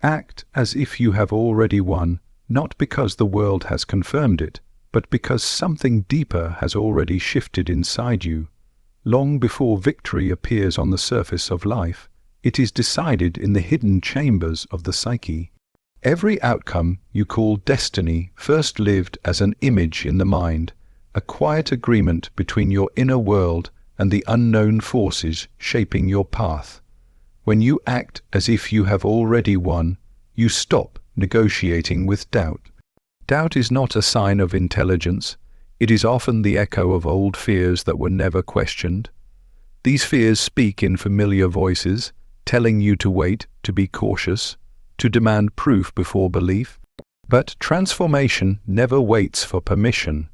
Act as if you have already won, not because the world has confirmed it, but because something deeper has already shifted inside you. Long before victory appears on the surface of life, it is decided in the hidden chambers of the psyche. Every outcome you call destiny first lived as an image in the mind, a quiet agreement between your inner world and the unknown forces shaping your path. When you act as if you have already won, you stop negotiating with doubt. Doubt is not a sign of intelligence. It is often the echo of old fears that were never questioned. These fears speak in familiar voices, telling you to wait, to be cautious, to demand proof before belief. But transformation never waits for permission.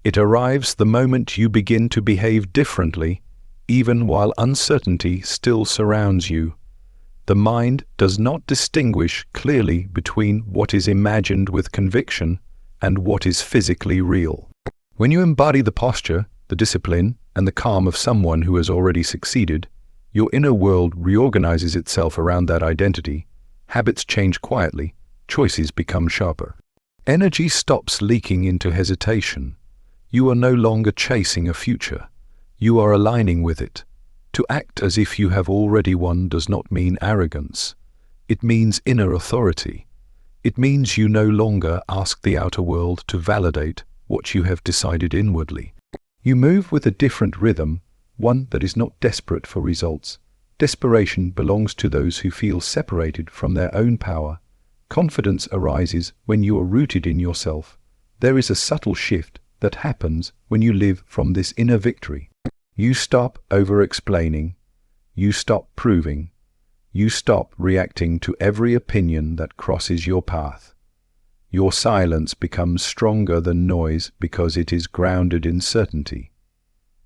It arrives the moment you begin to behave differently, even while uncertainty still surrounds you. The mind does not distinguish clearly between what is imagined with conviction and what is physically real. When you embody the posture, the discipline, and the calm of someone who has already succeeded, your inner world reorganizes itself around that identity. Habits change quietly, choices become sharper. Energy stops leaking into hesitation. You are no longer chasing a future. You are aligning with it. To act as if you have already won does not mean arrogance. It means inner authority. It means you no longer ask the outer world to validate what you have decided inwardly. You move with a different rhythm, one that is not desperate for results. Desperation belongs to those who feel separated from their own power. Confidence arises when you are rooted in yourself. There is a subtle shift that happens when you live from this inner victory. You stop over-explaining. You stop proving. You stop reacting to every opinion that crosses your path. Your silence becomes stronger than noise because it is grounded in certainty.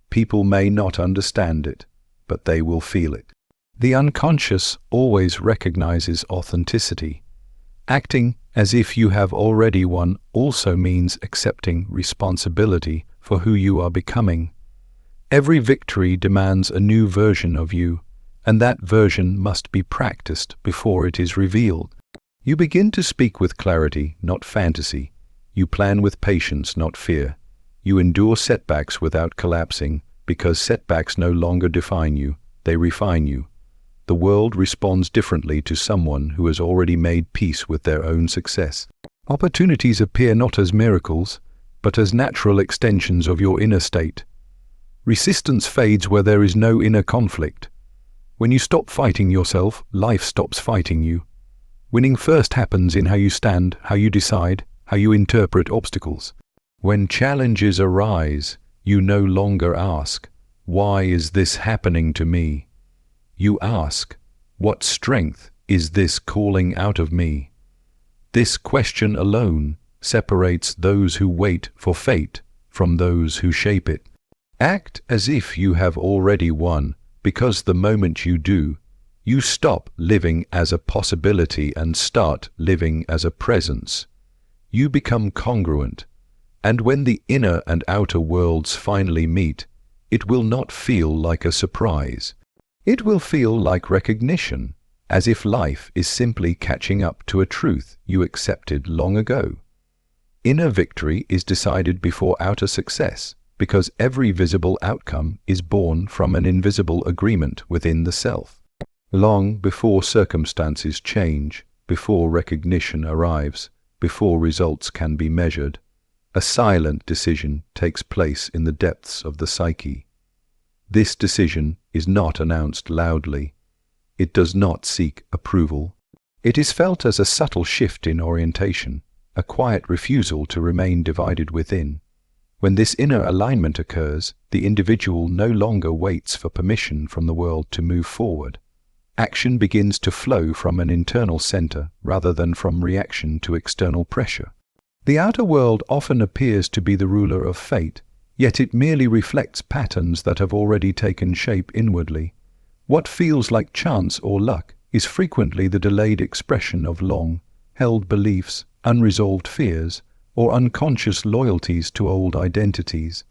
People may not understand it, but they will feel it. The unconscious always recognizes authenticity. Acting as if you have already won also means accepting responsibility for who you are becoming. Every victory demands a new version of you, and that version must be practiced before it is revealed. You begin to speak with clarity, not fantasy. You plan with patience, not fear. You endure setbacks without collapsing, because setbacks no longer define you, they refine you. The world responds differently to someone who has already made peace with their own success. Opportunities appear not as miracles, but as natural extensions of your inner state. Resistance fades where there is no inner conflict. When you stop fighting yourself, life stops fighting you. Winning first happens in how you stand, how you decide, how you interpret obstacles. When challenges arise, you no longer ask, "Why is this happening to me?" You ask, "What strength is this calling out of me?" This question alone separates those who wait for fate from those who shape it. Act as if you have already won, because the moment you do, you stop living as a possibility and start living as a presence. You become congruent, and when the inner and outer worlds finally meet, it will not feel like a surprise. It will feel like recognition, as if life is simply catching up to a truth you accepted long ago. Inner victory is decided before outer success, because every visible outcome is born from an invisible agreement within the self. Long before circumstances change, before recognition arrives, before results can be measured, a silent decision takes place in the depths of the psyche. This decision is not announced loudly. It does not seek approval. It is felt as a subtle shift in orientation, a quiet refusal to remain divided within. When this inner alignment occurs, the individual no longer waits for permission from the world to move forward. Action begins to flow from an internal center rather than from reaction to external pressure. The outer world often appears to be the ruler of fate, yet it merely reflects patterns that have already taken shape inwardly. What feels like chance or luck is frequently the delayed expression of long-held beliefs, unresolved fears, or unconscious loyalties to old identities.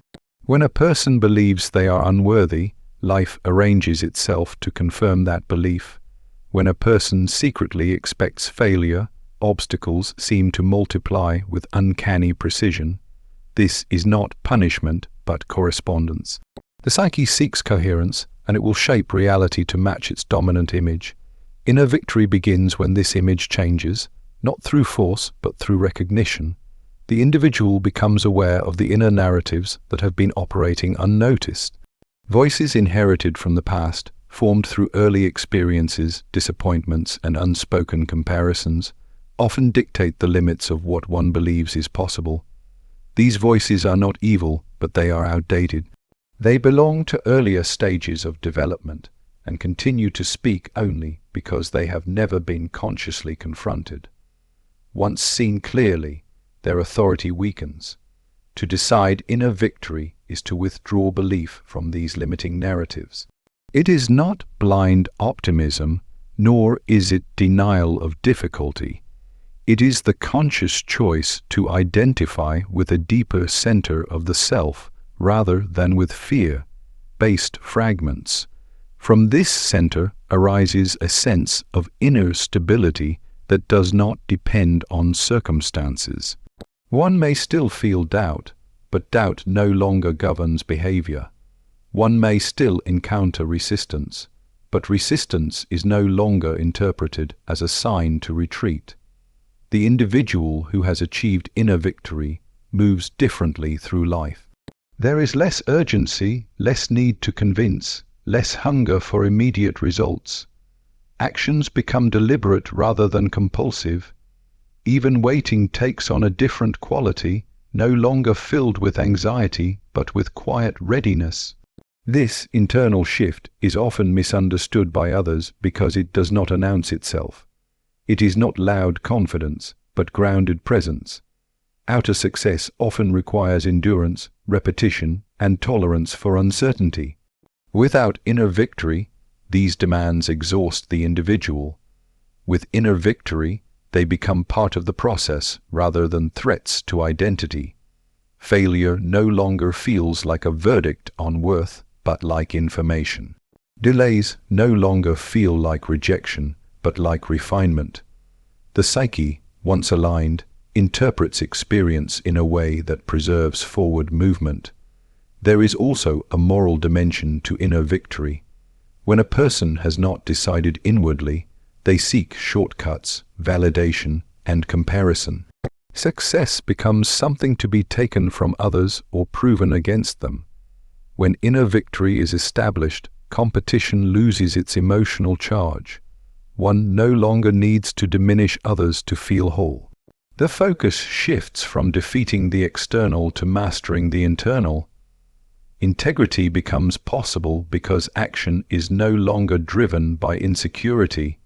When a person believes they are unworthy, life arranges itself to confirm that belief. When a person secretly expects failure, obstacles seem to multiply with uncanny precision. This is not punishment, but correspondence. The psyche seeks coherence, and it will shape reality to match its dominant image. Inner victory begins when this image changes, not through force, but through recognition. The individual becomes aware of the inner narratives that have been operating unnoticed. Voices inherited from the past, formed through early experiences, disappointments, and unspoken comparisons, often dictate the limits of what one believes is possible. These voices are not evil, but they are outdated. They belong to earlier stages of development and continue to speak only because they have never been consciously confronted. Once seen clearly, their authority weakens. To decide inner victory is to withdraw belief from these limiting narratives. It is not blind optimism, nor is it denial of difficulty. It is the conscious choice to identify with a deeper center of the self rather than with fear-based fragments. From this center arises a sense of inner stability that does not depend on circumstances. One may still feel doubt, but doubt no longer governs behavior. One may still encounter resistance, but resistance is no longer interpreted as a sign to retreat. The individual who has achieved inner victory moves differently through life. There is less urgency, less need to convince, less hunger for immediate results. Actions become deliberate rather than compulsive. Even waiting takes on a different quality, no longer filled with anxiety, but with quiet readiness. This internal shift is often misunderstood by others because it does not announce itself. It is not loud confidence, but grounded presence. Outer success often requires endurance, repetition, and tolerance for uncertainty. Without inner victory, these demands exhaust the individual. With inner victory, they become part of the process rather than threats to identity. Failure no longer feels like a verdict on worth, but like information. Delays no longer feel like rejection, but like refinement. The psyche, once aligned, interprets experience in a way that preserves forward movement. There is also a moral dimension to inner victory. When a person has not decided inwardly, they seek shortcuts, validation, and comparison. Success becomes something to be taken from others or proven against them. When inner victory is established, competition loses its emotional charge. One no longer needs to diminish others to feel whole. The focus shifts from defeating the external to mastering the internal. Integrity becomes possible because action is no longer driven by insecurity.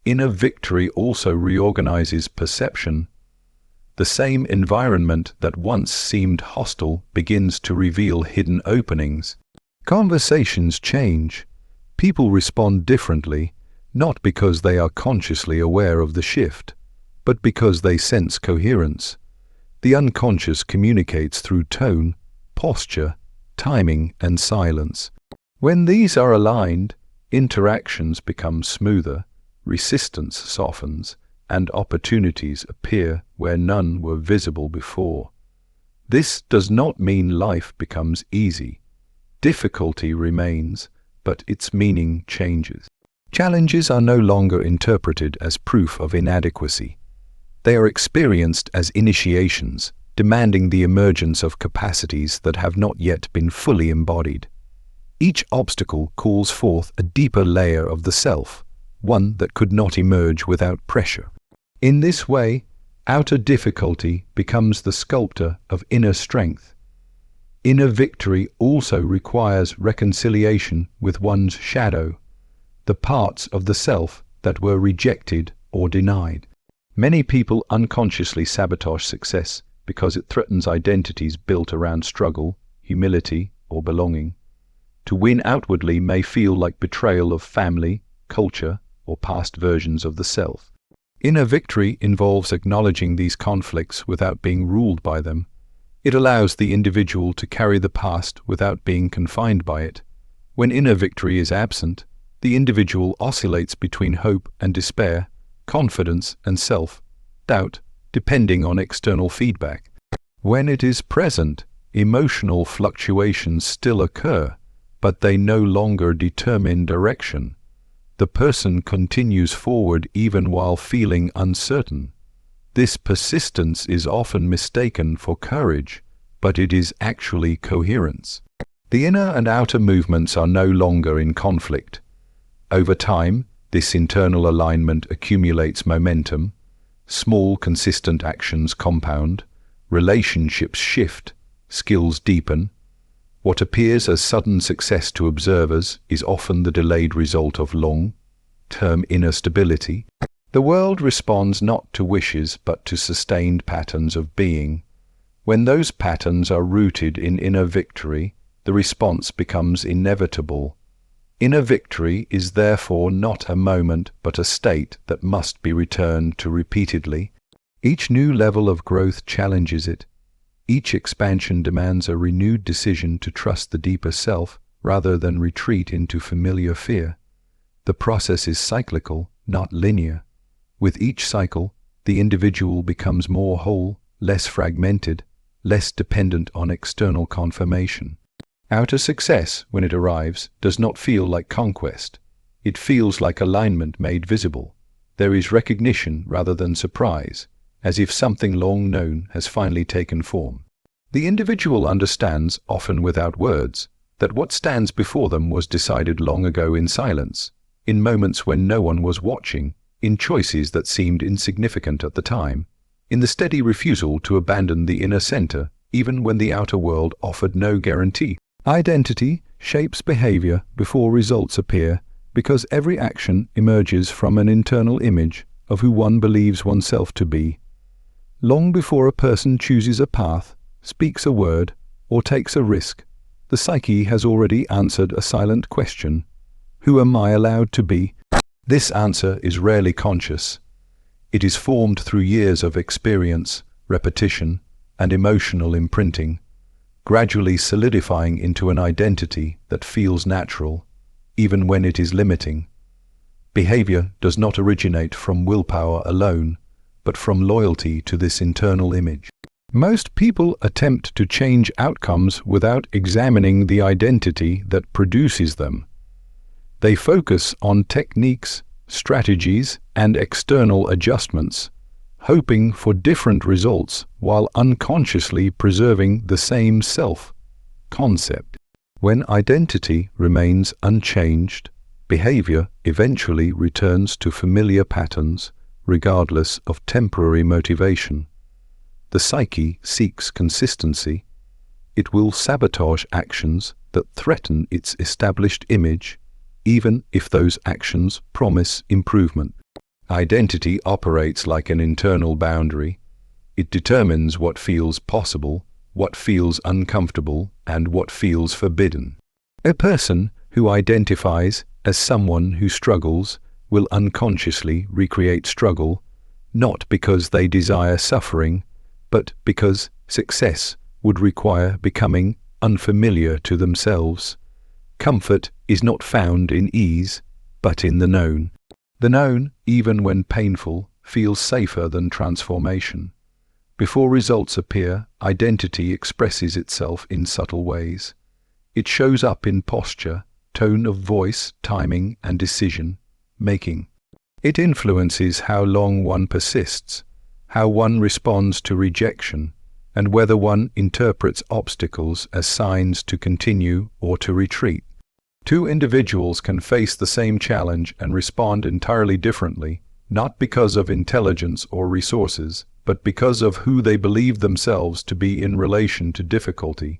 Inner victory also reorganizes perception. The same environment that once seemed hostile begins to reveal hidden openings. Conversations change. People respond differently, not because they are consciously aware of the shift, but because they sense coherence. The unconscious communicates through tone, posture, timing, and silence. When these are aligned, interactions become smoother, resistance softens, and opportunities appear where none were visible before. This does not mean life becomes easy. Difficulty remains, but its meaning changes. Challenges are no longer interpreted as proof of inadequacy. They are experienced as initiations, demanding the emergence of capacities that have not yet been fully embodied. Each obstacle calls forth a deeper layer of the self, one that could not emerge without pressure. In this way, outer difficulty becomes the sculptor of inner strength. Inner victory also requires reconciliation with one's shadow, the parts of the self that were rejected or denied. Many people unconsciously sabotage success because it threatens identities built around struggle, humility, or belonging. To win outwardly may feel like betrayal of family, culture, or past versions of the self. Inner victory involves acknowledging these conflicts without being ruled by them. It allows the individual to carry the past without being confined by it. When inner victory is absent, the individual oscillates between hope and despair, confidence and self-doubt, depending on external feedback. When it is present, emotional fluctuations still occur, but they no longer determine direction. The person continues forward even while feeling uncertain. This persistence is often mistaken for courage, but it is actually coherence. The inner and outer movements are no longer in conflict. Over time, this internal alignment accumulates momentum. Small, consistent actions compound. Relationships shift. Skills deepen. What appears as sudden success to observers is often the delayed result of long-term inner stability. The world responds not to wishes but to sustained patterns of being. When those patterns are rooted in inner victory, the response becomes inevitable. Inner victory is therefore not a moment but a state that must be returned to repeatedly. Each new level of growth challenges it. Each expansion demands a renewed decision to trust the deeper self rather than retreat into familiar fear. The process is cyclical, not linear. With each cycle, the individual becomes more whole, less fragmented, less dependent on external confirmation. Outer success, when it arrives, does not feel like conquest. It feels like alignment made visible. There is recognition rather than surprise, as if something long known has finally taken form. The individual understands, often without words, that what stands before them was decided long ago in silence, in moments when no one was watching, in choices that seemed insignificant at the time, in the steady refusal to abandon the inner center, even when the outer world offered no guarantee. Identity shapes behavior before results appear, because every action emerges from an internal image of who one believes oneself to be. Long before a person chooses a path, speaks a word, or takes a risk, the psyche has already answered a silent question. Who am I allowed to be? This answer is rarely conscious. It is formed through years of experience, repetition, and emotional imprinting, gradually solidifying into an identity that feels natural, even when it is limiting. Behavior does not originate from willpower alone, but from loyalty to this internal image. Most people attempt to change outcomes without examining the identity that produces them. They focus on techniques, strategies, and external adjustments, hoping for different results while unconsciously preserving the same self-concept. When identity remains unchanged, behavior eventually returns to familiar patterns, regardless of temporary motivation. The psyche seeks consistency. It will sabotage actions that threaten its established image, even if those actions promise improvement. Identity operates like an internal boundary. It determines what feels possible, what feels uncomfortable, and what feels forbidden. A person who identifies as someone who struggles will unconsciously recreate struggle, not because they desire suffering, but because success would require becoming unfamiliar to themselves. Comfort is not found in ease, but in the known. The known, even when painful, feels safer than transformation. Before results appear, identity expresses itself in subtle ways. It shows up in posture, tone of voice, timing, and decision-making. It influences how long one persists, how one responds to rejection, and whether one interprets obstacles as signs to continue or to retreat. Two individuals can face the same challenge and respond entirely differently, not because of intelligence or resources, but because of who they believe themselves to be in relation to difficulty.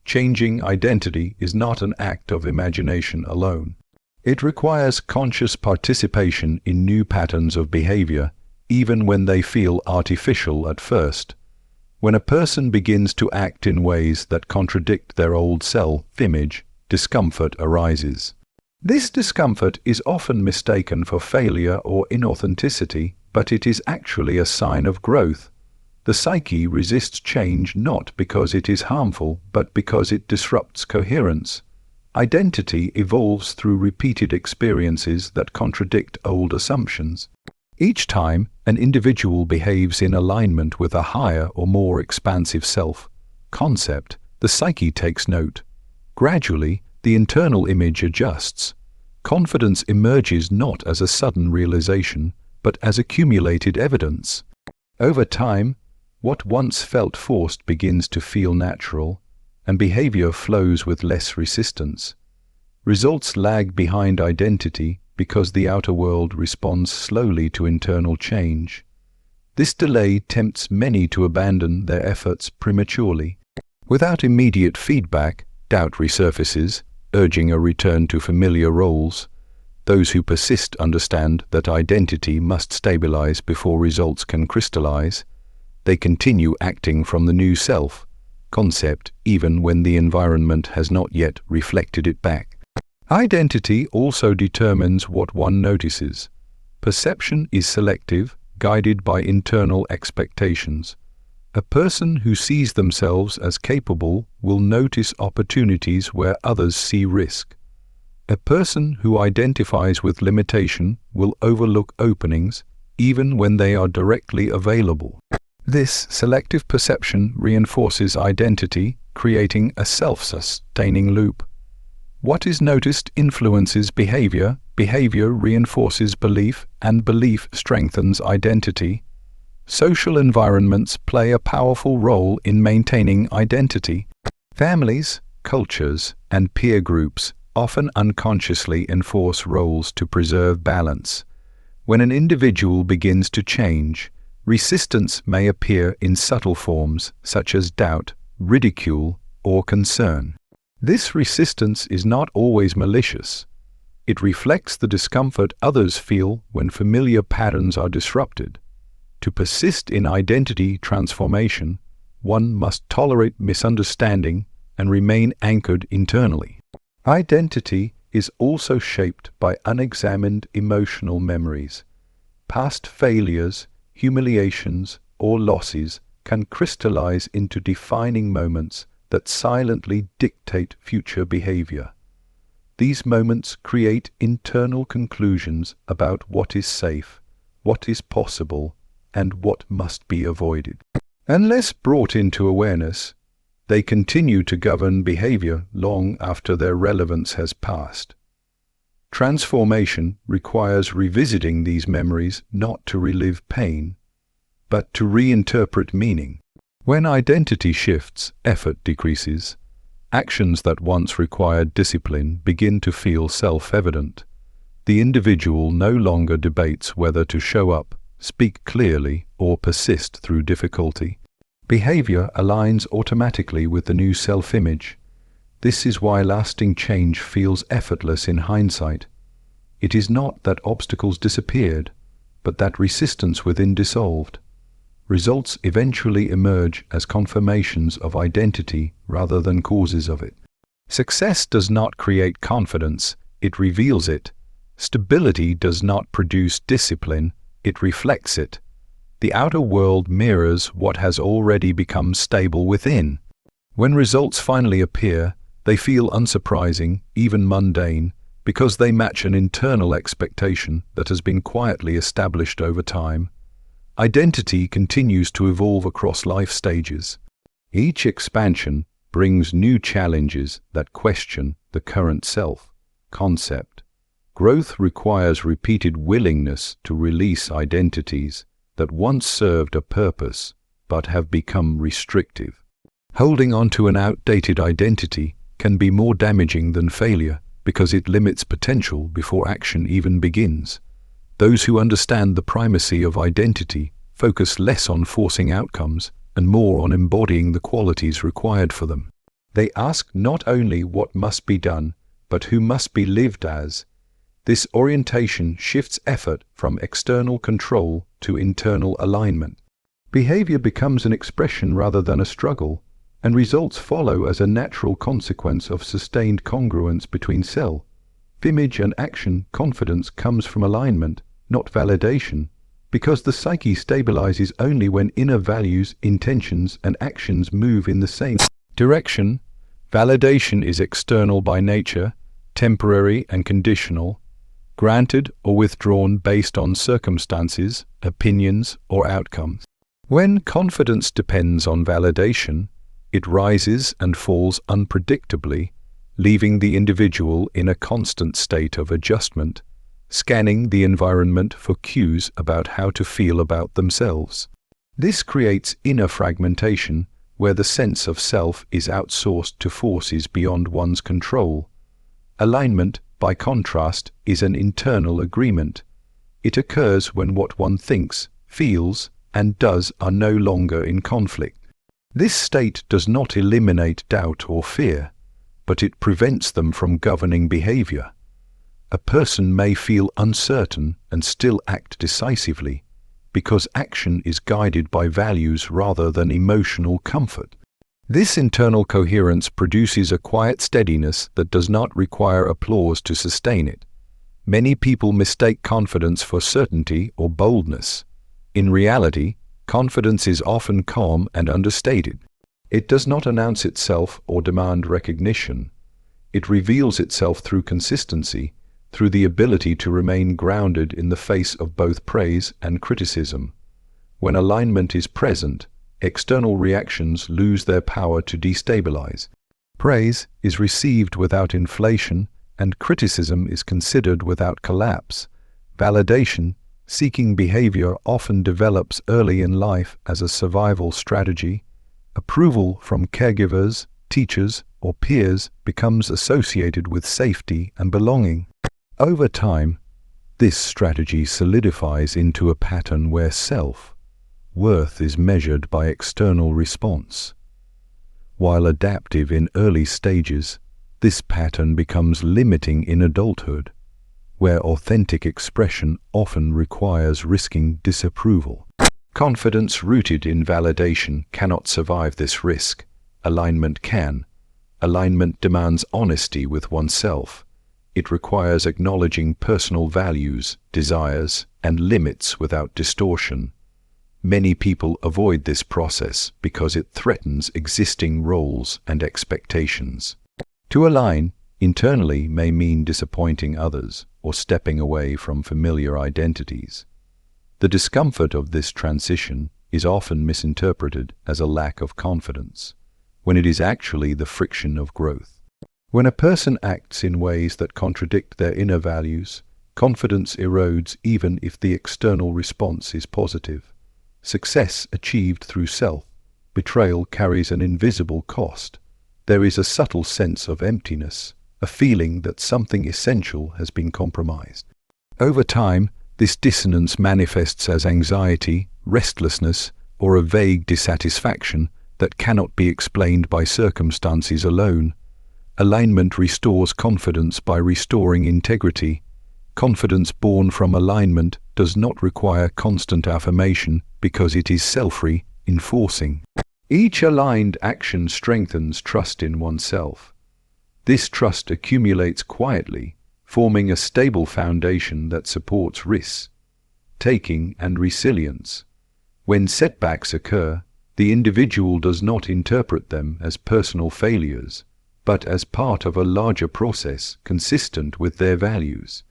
Changing identity is not an act of imagination alone. It requires conscious participation in new patterns of behavior, even when they feel artificial at first. When a person begins to act in ways that contradict their old self-image, discomfort arises. This discomfort is often mistaken for failure or inauthenticity, but it is actually a sign of growth. The psyche resists change not because it is harmful, but because it disrupts coherence. Identity evolves through repeated experiences that contradict old assumptions. Each time an individual behaves in alignment with a higher or more expansive self-concept, the psyche takes note. Gradually, the internal image adjusts. Confidence emerges not as a sudden realization, but as accumulated evidence. Over time, what once felt forced begins to feel natural, and behavior flows with less resistance. Results lag behind identity because the outer world responds slowly to internal change. This delay tempts many to abandon their efforts prematurely. Without immediate feedback, doubt resurfaces, urging a return to familiar roles. Those who persist understand that identity must stabilize before results can crystallize. They continue acting from the new self-concept even when the environment has not yet reflected it back. Identity also determines what one notices. Perception is selective, guided by internal expectations. A person who sees themselves as capable will notice opportunities where others see risk. A person who identifies with limitation will overlook openings even when they are directly available. This selective perception reinforces identity, creating a self-sustaining loop. What is noticed influences behavior, behavior reinforces belief, and belief strengthens identity. Social environments play a powerful role in maintaining identity. Families, cultures, and peer groups often unconsciously enforce roles to preserve balance. When an individual begins to change, resistance may appear in subtle forms such as doubt, ridicule, or concern. This resistance is not always malicious. It reflects the discomfort others feel when familiar patterns are disrupted. To persist in identity transformation, one must tolerate misunderstanding and remain anchored internally. Identity is also shaped by unexamined emotional memories. Past failures, humiliations, or losses can crystallize into defining moments that silently dictate future behavior. These moments create internal conclusions about what is safe, what is possible, and what must be avoided. Unless brought into awareness, they continue to govern behavior long after their relevance has passed. Transformation requires revisiting these memories not to relive pain, but to reinterpret meaning. When identity shifts, effort decreases. Actions that once required discipline begin to feel self-evident. The individual no longer debates whether to show up, speak clearly, or persist through difficulty. Behavior aligns automatically with the new self-image. This is why lasting change feels effortless in hindsight. It is not that obstacles disappeared, but that resistance within dissolved. Results eventually emerge as confirmations of identity rather than causes of it. Success does not create confidence, it reveals it. Stability does not produce discipline, it reflects it. The outer world mirrors what has already become stable within. When results finally appear, they feel unsurprising, even mundane, because they match an internal expectation that has been quietly established over time. Identity continues to evolve across life stages. Each expansion brings new challenges that question the current self-concept. Growth requires repeated willingness to release identities that once served a purpose but have become restrictive. Holding on to an outdated identity can be more damaging than failure because it limits potential before action even begins. Those who understand the primacy of identity focus less on forcing outcomes and more on embodying the qualities required for them. They ask not only what must be done, but who must be lived as. This orientation shifts effort from external control to internal alignment. Behavior becomes an expression rather than a struggle, and results follow as a natural consequence of sustained congruence between self-image and action. Confidence comes from alignment, not validation, because the psyche stabilizes only when inner values, intentions, and actions move in the same direction. Validation is external by nature, temporary and conditional, granted or withdrawn based on circumstances, opinions, or outcomes. When confidence depends on validation, it rises and falls unpredictably, leaving the individual in a constant state of adjustment, scanning the environment for cues about how to feel about themselves. This creates inner fragmentation, where the sense of self is outsourced to forces beyond one's control. Alignment, by contrast, is an internal agreement. It occurs when what one thinks, feels, and does are no longer in conflict. This state does not eliminate doubt or fear, but it prevents them from governing behavior. A person may feel uncertain and still act decisively, because action is guided by values rather than emotional comfort. This internal coherence produces a quiet steadiness that does not require applause to sustain it. Many people mistake confidence for certainty or boldness. In reality, confidence is often calm and understated. It does not announce itself or demand recognition. It reveals itself through consistency, through the ability to remain grounded in the face of both praise and criticism. When alignment is present, external reactions lose their power to destabilize. Praise is received without inflation, and criticism is considered without collapse. Validation seeking behavior often develops early in life as a survival strategy. Approval from caregivers, teachers, or peers becomes associated with safety and belonging. Over time, this strategy solidifies into a pattern where self-worth is measured by external response. While adaptive in early stages, this pattern becomes limiting in adulthood, where authentic expression often requires risking disapproval. Confidence rooted in validation cannot survive this risk. Alignment can. Alignment demands honesty with oneself. It requires acknowledging personal values, desires, and limits without distortion. Many people avoid this process because it threatens existing roles and expectations. To align internally may mean disappointing others or stepping away from familiar identities. The discomfort of this transition is often misinterpreted as a lack of confidence, when it is actually the friction of growth. When a person acts in ways that contradict their inner values, confidence erodes even if the external response is positive. Success achieved through self-betrayal carries an invisible cost. There is a subtle sense of emptiness, a feeling that something essential has been compromised. Over time, this dissonance manifests as anxiety, restlessness, or a vague dissatisfaction that cannot be explained by circumstances alone. Alignment restores confidence by restoring integrity. Confidence born from alignment does not require constant affirmation because it is self-reinforcing. Each aligned action strengthens trust in oneself. This trust accumulates quietly, forming a stable foundation that supports risk-taking and resilience. When setbacks occur, the individual does not interpret them as personal failures, but as part of a larger process consistent with their values.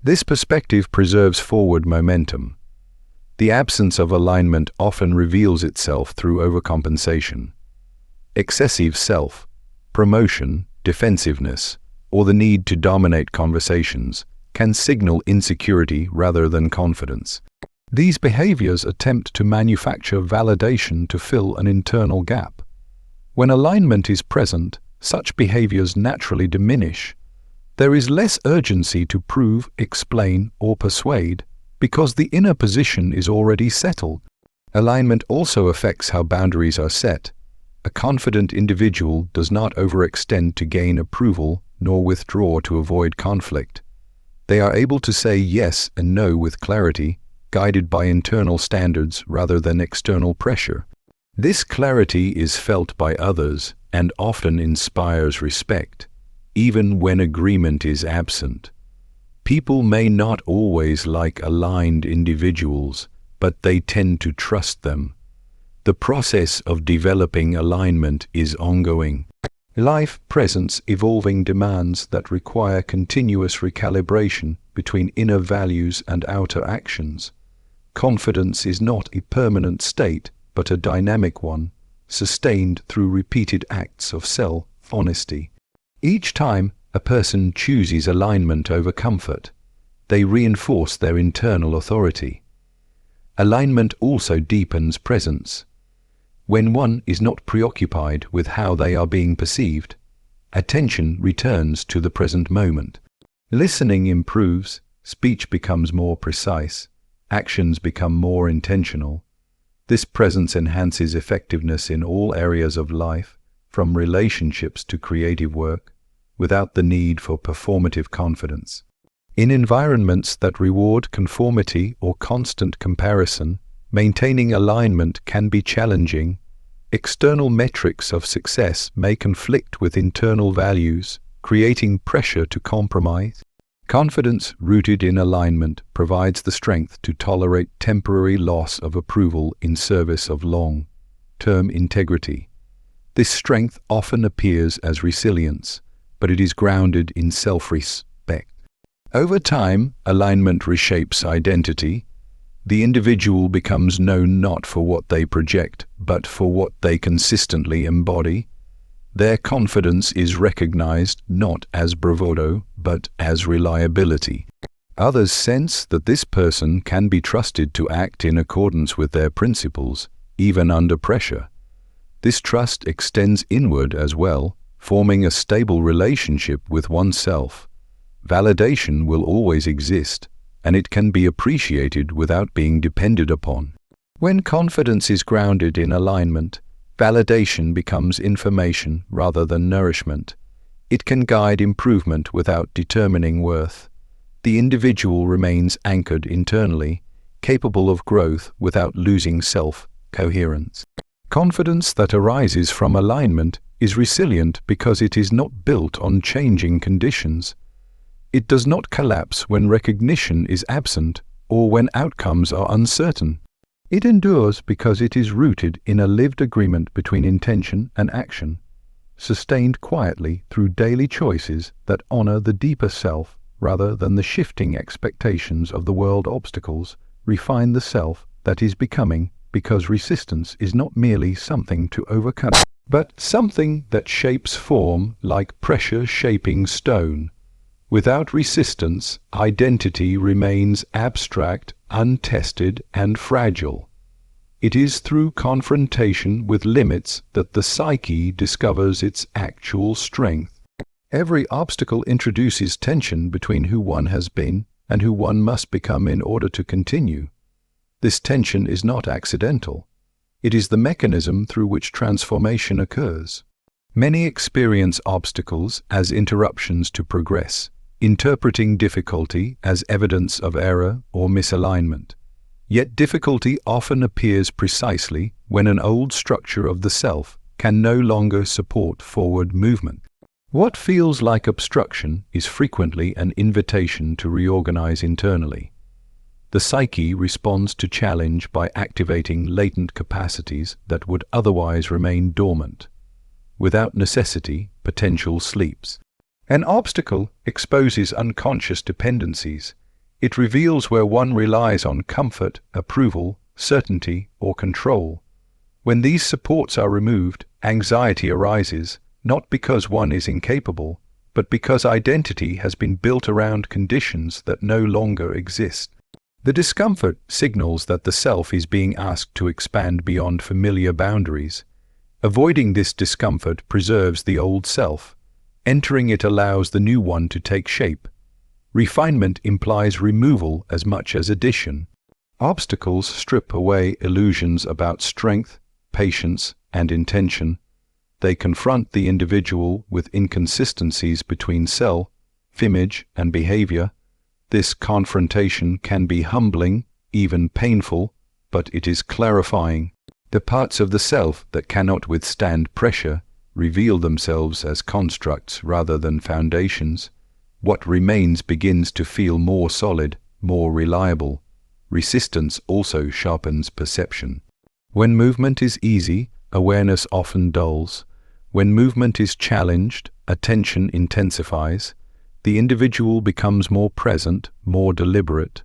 This perspective preserves forward momentum. The absence of alignment often reveals itself through overcompensation. Excessive self-promotion, defensiveness, or the need to dominate conversations can signal insecurity rather than confidence. These behaviors attempt to manufacture validation to fill an internal gap. When alignment is present, such behaviors naturally diminish. There is less urgency to prove, explain, or persuade because the inner position is already settled. Alignment also affects how boundaries are set. A confident individual does not overextend to gain approval nor withdraw to avoid conflict. They are able to say yes and no with clarity, guided by internal standards rather than external pressure. This clarity is felt by others and often inspires respect, even when agreement is absent. People may not always like aligned individuals, but they tend to trust them. The process of developing alignment is ongoing. Life presents evolving demands that require continuous recalibration between inner values and outer actions. Confidence is not a permanent state, but a dynamic one, sustained through repeated acts of self-honesty. Each time a person chooses alignment over comfort, they reinforce their internal authority. Alignment also deepens presence. When one is not preoccupied with how they are being perceived, attention returns to the present moment. Listening improves, speech becomes more precise, actions become more intentional. This presence enhances effectiveness in all areas of life, from relationships to creative work, without the need for performative confidence. In environments that reward conformity or constant comparison, maintaining alignment can be challenging. External metrics of success may conflict with internal values, creating pressure to compromise. Confidence rooted in alignment provides the strength to tolerate temporary loss of approval in service of long-term integrity. This strength often appears as resilience, but it is grounded in self-respect. Over time, alignment reshapes identity. The individual becomes known not for what they project, but for what they consistently embody. Their confidence is recognized not as bravado, but as reliability. Others sense that this person can be trusted to act in accordance with their principles, even under pressure. This trust extends inward as well, forming a stable relationship with oneself. Validation will always exist, and it can be appreciated without being depended upon. When confidence is grounded in alignment, validation becomes information rather than nourishment. It can guide improvement without determining worth. The individual remains anchored internally, capable of growth without losing self-coherence. Confidence that arises from alignment is resilient because it is not built on changing conditions. It does not collapse when recognition is absent or when outcomes are uncertain. It endures because it is rooted in a lived agreement between intention and action, sustained quietly through daily choices that honor the deeper self rather than the shifting expectations of the world. Obstacles refine the self that is becoming, because resistance is not merely something to overcome, but something that shapes form like pressure shaping stone. Without resistance, identity remains abstract, untested, and fragile. It is through confrontation with limits that the psyche discovers its actual strength. Every obstacle introduces tension between who one has been and who one must become in order to continue. This tension is not accidental. It is the mechanism through which transformation occurs. Many experience obstacles as interruptions to progress, interpreting difficulty as evidence of error or misalignment. Yet difficulty often appears precisely when an old structure of the self can no longer support forward movement. What feels like obstruction is frequently an invitation to reorganize internally. The psyche responds to challenge by activating latent capacities that would otherwise remain dormant. Without necessity, potential sleeps. An obstacle exposes unconscious dependencies. It reveals where one relies on comfort, approval, certainty, or control. When these supports are removed, anxiety arises, not because one is incapable, but because identity has been built around conditions that no longer exist. The discomfort signals that the self is being asked to expand beyond familiar boundaries. Avoiding this discomfort preserves the old self. Entering it allows the new one to take shape. Refinement implies removal as much as addition. Obstacles strip away illusions about strength, patience, and intention. They confront the individual with inconsistencies between self, image, and behavior. This confrontation can be humbling, even painful, but it is clarifying. The parts of the self that cannot withstand pressure reveal themselves as constructs rather than foundations. What remains begins to feel more solid, more reliable. Resistance also sharpens perception. When movement is easy, awareness often dulls. When movement is challenged, attention intensifies. The individual becomes more present, more deliberate.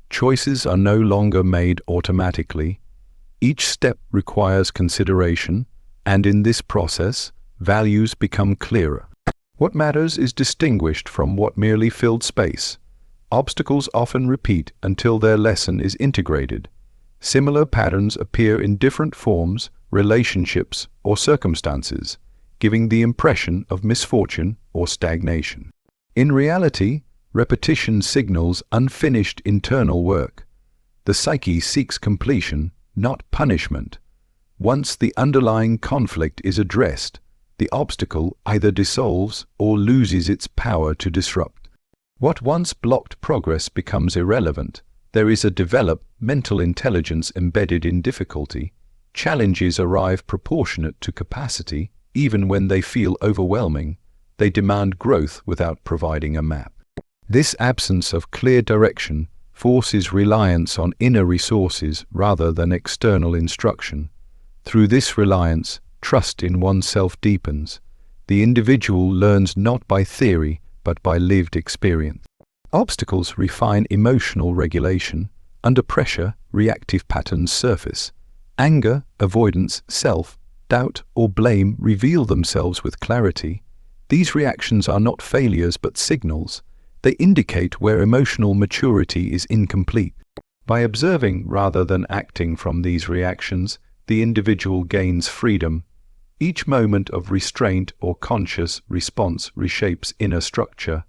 Choices are no longer made automatically. Each step requires consideration, and in this process, values become clearer. What matters is distinguished from what merely filled space. Obstacles often repeat until their lesson is integrated. Similar patterns appear in different forms, relationships, or circumstances, giving the impression of misfortune or stagnation. In reality, repetition signals unfinished internal work. The psyche seeks completion, not punishment. Once the underlying conflict is addressed, the obstacle either dissolves or loses its power to disrupt. What once blocked progress becomes irrelevant. There is a developed mental intelligence embedded in difficulty. Challenges arrive proportionate to capacity, even when they feel overwhelming. They demand growth without providing a map. This absence of clear direction forces reliance on inner resources rather than external instruction. Through this reliance, trust in oneself deepens. The individual learns not by theory, but by lived experience. Obstacles refine emotional regulation. Under pressure, reactive patterns surface. Anger, avoidance, self-doubt, or blame reveal themselves with clarity. These reactions are not failures but signals. They indicate where emotional maturity is incomplete. By observing rather than acting from these reactions, the individual gains freedom. Each moment of restraint or conscious response reshapes inner structure.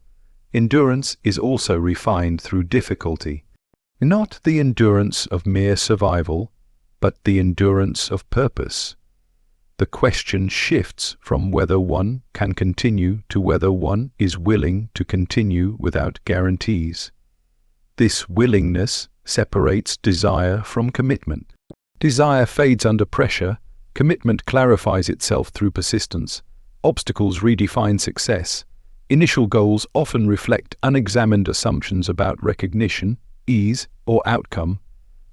Endurance is also refined through difficulty. Not the endurance of mere survival, but the endurance of purpose. The question shifts from whether one can continue to whether one is willing to continue without guarantees. This willingness separates desire from commitment. Desire fades under pressure. Commitment clarifies itself through persistence. Obstacles redefine success. Initial goals often reflect unexamined assumptions about recognition, ease, or outcome.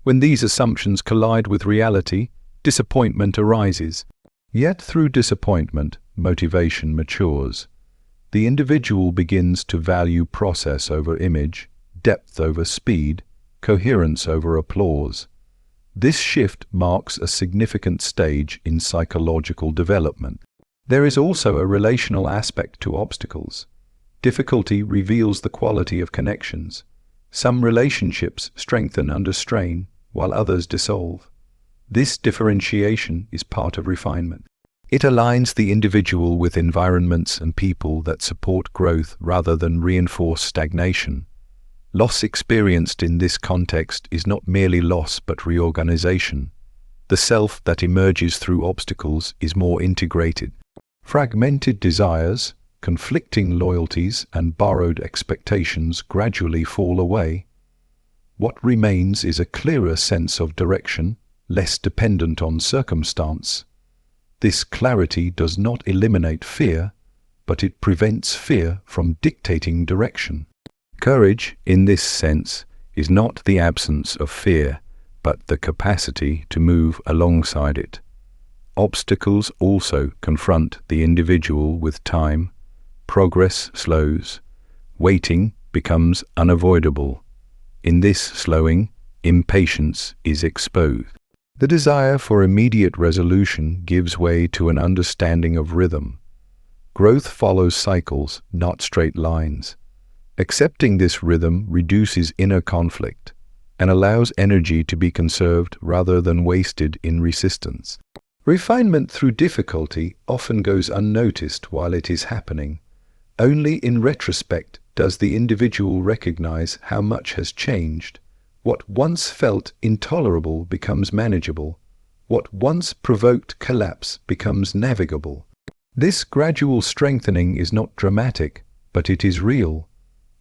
When these assumptions collide with reality, disappointment arises. Yet through disappointment, motivation matures. The individual begins to value process over image, depth over speed, coherence over applause. This shift marks a significant stage in psychological development. There is also a relational aspect to obstacles. Difficulty reveals the quality of connections. Some relationships strengthen under strain, while others dissolve. This differentiation is part of refinement. It aligns the individual with environments and people that support growth rather than reinforce stagnation. Loss experienced in this context is not merely loss but reorganization. The self that emerges through obstacles is more integrated. Fragmented desires, conflicting loyalties, and borrowed expectations gradually fall away. What remains is a clearer sense of direction, less dependent on circumstance. This clarity does not eliminate fear, but it prevents fear from dictating direction. Courage, in this sense, is not the absence of fear, but the capacity to move alongside it. Obstacles also confront the individual with time. Progress slows. Waiting becomes unavoidable. In this slowing, impatience is exposed. The desire for immediate resolution gives way to an understanding of rhythm. Growth follows cycles, not straight lines. Accepting this rhythm reduces inner conflict and allows energy to be conserved rather than wasted in resistance. Refinement through difficulty often goes unnoticed while it is happening. Only in retrospect does the individual recognize how much has changed. What once felt intolerable becomes manageable. What once provoked collapse becomes navigable. This gradual strengthening is not dramatic, but it is real.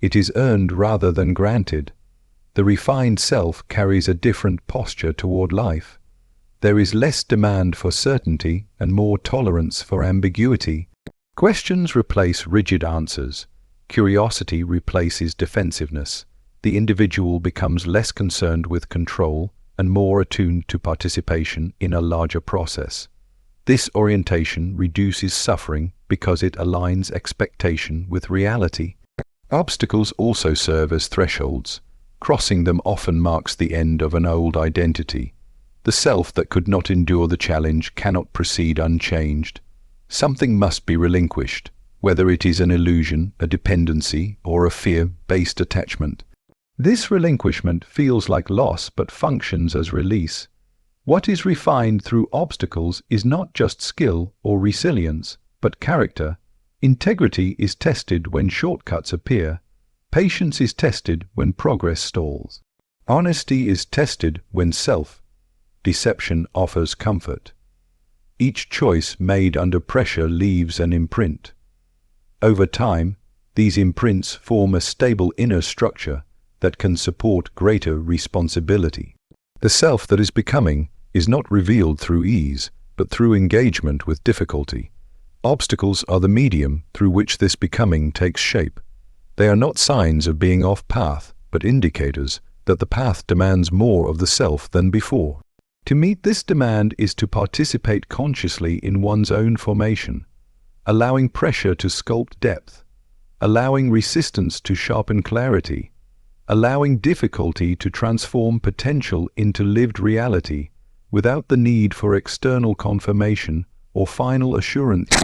It is earned rather than granted. The refined self carries a different posture toward life. There is less demand for certainty and more tolerance for ambiguity. Questions replace rigid answers. Curiosity replaces defensiveness. The individual becomes less concerned with control and more attuned to participation in a larger process. This orientation reduces suffering because it aligns expectation with reality. Obstacles also serve as thresholds. Crossing them often marks the end of an old identity. The self that could not endure the challenge cannot proceed unchanged. Something must be relinquished, whether it is an illusion, a dependency, or a fear-based attachment. This relinquishment feels like loss but functions as release. What is refined through obstacles is not just skill or resilience, but character. Integrity is tested when shortcuts appear. Patience is tested when progress stalls. Honesty is tested when self-deception offers comfort. Each choice made under pressure leaves an imprint. Over time, these imprints form a stable inner structure that can support greater responsibility. The self that is becoming is not revealed through ease, but through engagement with difficulty. Obstacles are the medium through which this becoming takes shape. They are not signs of being off path, but indicators that the path demands more of the self than before. To meet this demand is to participate consciously in one's own formation, allowing pressure to sculpt depth, allowing resistance to sharpen clarity, allowing difficulty to transform potential into lived reality, without the need for external confirmation or final assurance.